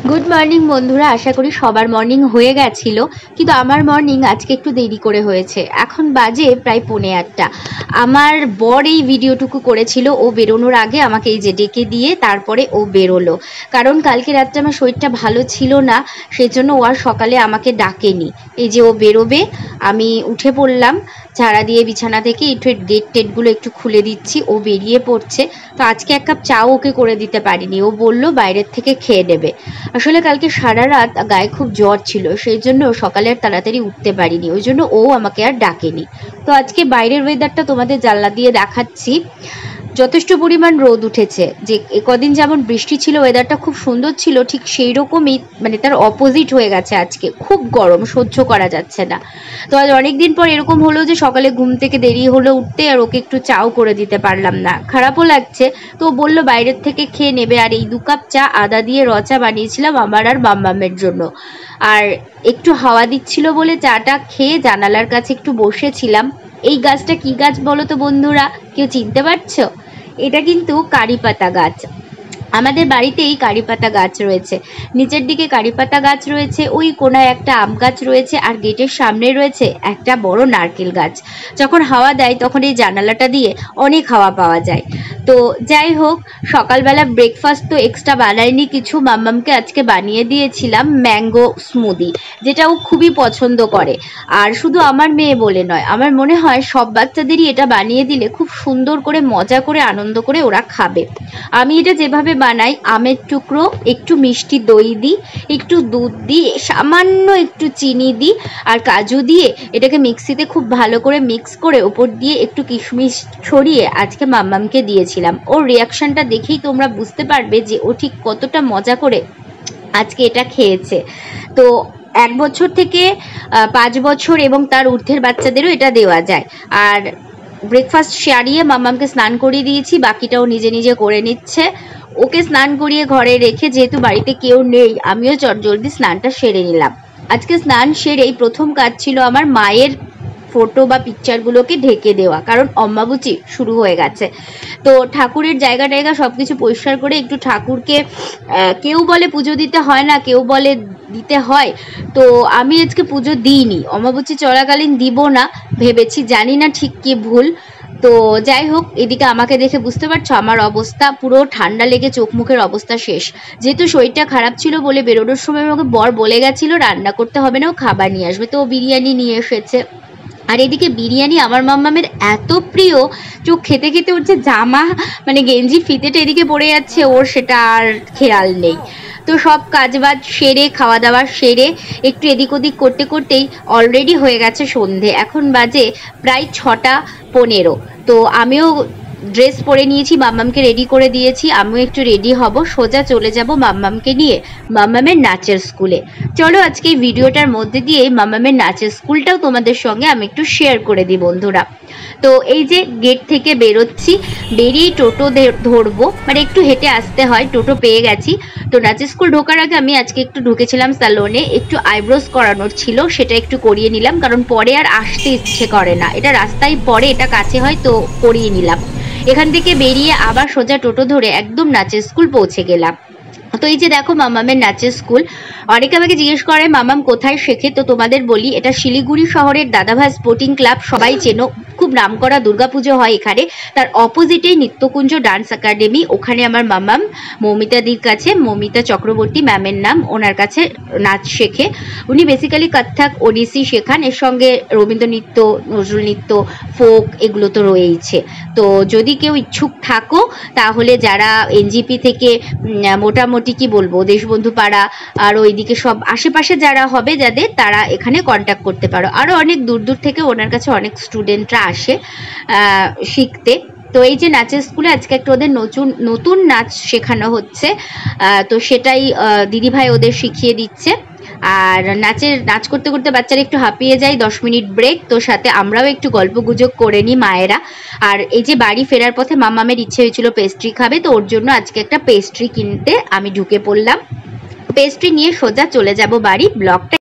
Good morning বন্ধুরা, আশা করি সবার মর্নিং হয়ে গেছিল, কিন্তু আমার মর্নিং আজকে একটু দেরি করে হয়েছে। এখন বাজে প্রায় 8:45। আমার বর এই ভিডিওটুকু করেছিল, ও বেরোনোর আগে আমাকে এই যে ডেকে দিয়ে তারপরে ও বেরোলো। কারণ কালকে রাত্রে আমার শরীরটা ভালো ছিল না, সেজন্য ও আর সকালে আমাকে ডাকেনি। এই যে ও বেরোবে, আমি উঠে পড়লাম ঝাড়া দিয়ে বিছানা থেকে, একটু গেট টেটগুলো একটু খুলে দিচ্ছি। ও বেরিয়ে পড়ছে। তো আজকে এক কাপ চাও ওকে করে দিতে পারিনি, ও বললো বাইরের থেকে খেয়ে নেবে। আসলে কালকে সারা রাত গায়ে খুব জ্বর ছিল, সেই জন্য সকালে আর তাড়াতাড়ি উঠতে পারিনি, ওই জন্য ও আমাকে আর ডাকেনি। তো আজকে বাইরের ওয়েদারটা তোমাদের জানলা দিয়ে দেখাচ্ছি। যথেষ্ট পরিমাণ রোদ উঠেছে। যে কদিন যেমন বৃষ্টি ছিল, ওয়েদারটা খুব সুন্দর ছিল, ঠিক সেই রকমই মানে তার অপোজিট হয়ে গেছে। আজকে খুব গরম, সহ্য করা যাচ্ছে না। তো আজ অনেকদিন পর এরকম হলো যে সকালে ঘুম থেকে দেরি হলো উঠতে, আর ওকে একটু চাও করে দিতে পারলাম না, খারাপও লাগছে। তো বললো বাইরের থেকে খেয়ে নেবে। আর এই 2 কাপ চা আদা দিয়ে রচা বানিয়েছিলাম আমার আর মাম্মামের জন্য। আর একটু হাওয়া দিচ্ছিল বলে চাটা খেয়ে জানালার কাছে একটু বসেছিলাম। এই গাছটা কি গাছ বলো তো বন্ধুরা, কেউ চিনতে পারছো? এটা কিন্তু কারি পাতা গাছ। আমাদের বাড়িতেই কারি পাতা গাছ রয়েছে, নিচের দিকে কারি পাতা গাছ রয়েছে, ওই কোনায় একটা আম গাছ রয়েছে, আর গেটের সামনে রয়েছে একটা বড় নারকেল গাছ। যখন হাওয়া দেয় তখন এই জানালাটা দিয়ে অনেক হাওয়া পাওয়া যায়। তো যাই হোক, সকালবেলা ব্রেকফাস্ট তো এক্সট্রা বানাইনি কিছু, মাম্মামকে আজকে বানিয়ে দিয়েছিলাম ম্যাঙ্গো স্মুদি, যেটা ও খুবই পছন্দ করে। আর শুধু আমার মেয়ে বলে নয়, আমার মনে হয় সব বাচ্চাদেরই এটা বানিয়ে দিলে খুব সুন্দর করে মজা করে আনন্দ করে ওরা খাবে। আমি এটা যেভাবে বানাই, আমের টুকরো, একটু মিষ্টি দই দিই, একটু দুধ দিই, সামান্য একটু চিনি দিই, আর কাজু দিয়ে এটাকে মিক্সিতে খুব ভালো করে মিক্স করে ওপর দিয়ে একটু কিশমিশ ছড়িয়ে আজকে মাম্মামকে দিয়েছিলাম। ওর রিয়াকশনটা দেখেই তোমরা বুঝতে পারবে যে ও ঠিক কতটা মজা করে আজকে এটা খেয়েছে। তো 1 বছর থেকে 5 বছর এবং তার ঊর্ধ্বের বাচ্চাদেরও এটা দেওয়া যায়। আর ব্রেকফাস্ট সারিয়ে মাম্মামকে স্নান করিয়ে দিয়েছি, বাকিটাও নিজে নিজে করে নিচ্ছে। ওকে স্নান করিয়ে ঘরে রেখে, যেহেতু বাড়িতে কেউ নেই, আমিও চটজলদি স্নানটা সেরে নিলাম। আজকে স্নান সেরেই প্রথম কাজ ছিল আমার মায়ের ফটো বা পিকচারগুলোকে ঢেকে দেওয়া, কারণ অম্মাবুচি শুরু হয়ে গেছে। তো ঠাকুরের জায়গা টায়গা সব কিছু পরিষ্কার করে একটু ঠাকুরকে, কেউ বলে পুজো দিতে হয় না, কেউ বলে দিতে হয়। তো আমি আজকে পুজো দিইনি, অম্মাবুচি চলাকালীন দিব না ভেবেছি, জানি না ঠিক কি ভুল। তো যাই হোক, এদিকে আমাকে দেখে বুঝতে পারছো আমার অবস্থা, পুরো ঠান্ডা লেগে চোখ মুখের অবস্থা শেষ। যেহেতু শরীরটা খারাপ ছিল বলে বেরোনোর সময় আমাকে বর বলে গেছিল রান্না করতে হবে না, ও খাবার নিয়ে আসবে। তো ও বিরিয়ানি নিয়ে এসেছে। আর এদিকে বিরিয়ানি আমার মাম্মামের এত প্রিয়, চোখ খেতে খেতে উঠছে জামা মানে গেঞ্জির ফিতেটা এদিকে পড়ে যাচ্ছে, ওর সেটা আর খেয়াল নেই। তো সব কাজবাজ সেরে, খাওয়া দাওয়া সেরে একটু এদিক ওদিক করতে করতেই অলরেডি হয়ে গেছে সন্ধে। এখন বাজে প্রায় 6:15। তো আমিও ড্রেস পরে নিয়েছি, মাম্মামকে রেডি করে দিয়েছি, আমিও একটু রেডি হব, সোজা চলে যাব মাম্মামকে নিয়ে মাম্মামের নাচের স্কুলে। চলো আজকে এই ভিডিওটার মধ্যে দিয়ে মাম্মামের নাচের স্কুলটাও তোমাদের সঙ্গে আমি একটু শেয়ার করে দিই বন্ধুরা। তো এই যে গেট থেকে বেরোচ্ছি, বেরিয়ে টোটো ধরবো, মানে একটু হেঁটে আসতে হয়, টোটো পেয়ে গেছি। তো নাচের স্কুল ঢোকার আগে আমি আজকে একটু ঢুকেছিলাম স্যালনে, একটু আইব্রোস করানোর ছিল, সেটা একটু করিয়ে নিলাম, কারণ পরে আর আসতে ইচ্ছে করে না, এটা রাস্তায় পরে, এটা কাছে হয়, তো করিয়ে নিলাম। এখান থেকে বেরিয়ে আবার সোজা টোটো ধরে একদম নাচের স্কুল পৌঁছে গেলাম। তো এই যে দেখো মাম্মামের নাচের স্কুল। অনেকে আমাকে জিজ্ঞেস করে মাম্মাম কোথায় শেখে, তো তোমাদের বলি, এটা শিলিগুড়ি শহরের দাদাভাই স্পোর্টিং ক্লাব, সবাই চেনো, খুব নামকরা দুর্গাপুজো হয় এখানে। তার অপোজিটেই নিত্যকুঞ্জ ডান্স একাডেমি, ওখানে আমার মাম্মাম মৌমিতাদির কাছে, মৌমিতা চক্রবর্তী ম্যামের নাম, ওনার কাছে নাচ শেখে। উনি বেসিক্যালি কত্থক, ওডিসি শেখান, এর সঙ্গে রবীন্দ্র নৃত্য, নজরুল নৃত্য, ফোক, এগুলো তো রয়েইছে। তো যদি কেউ ইচ্ছুক থাকো, তাহলে যারা এনজিপি থেকে মোটামুটি কি বলবো দেশবন্ধু পাড়া আর ওইদিকে সব আশেপাশে যারা হবে যাদের, তারা এখানে কন্ট্যাক্ট করতে পারো। আরও অনেক দূর দূর থেকে ওনার কাছে অনেক স্টুডেন্টরা আসে শিখতে। তো এই যে নাচের স্কুলে আজকে একটা ওদের নতুন নাচ শেখানো হচ্ছে, তো সেটাই দিদিভাই ওদের শিখিয়ে দিচ্ছে। আর নাচ করতে করতে বাচ্চারা একটু হাঁপিয়ে যায়, 10 মিনিট ব্রেক, তো সাথে আমরাও একটু গল্প গুজব করে নিই মায়েরা। আর এই যে বাড়ি ফেরার পথে মাম্মামের ইচ্ছে হয়েছিল পেস্ট্রি খাবে, তো ওর জন্য আজকে একটা পেস্ট্রি কিনতে আমি ঢুকে পড়লাম। পেস্ট্রি নিয়ে সোজা চলে যাব বাড়ি। ব্লগটা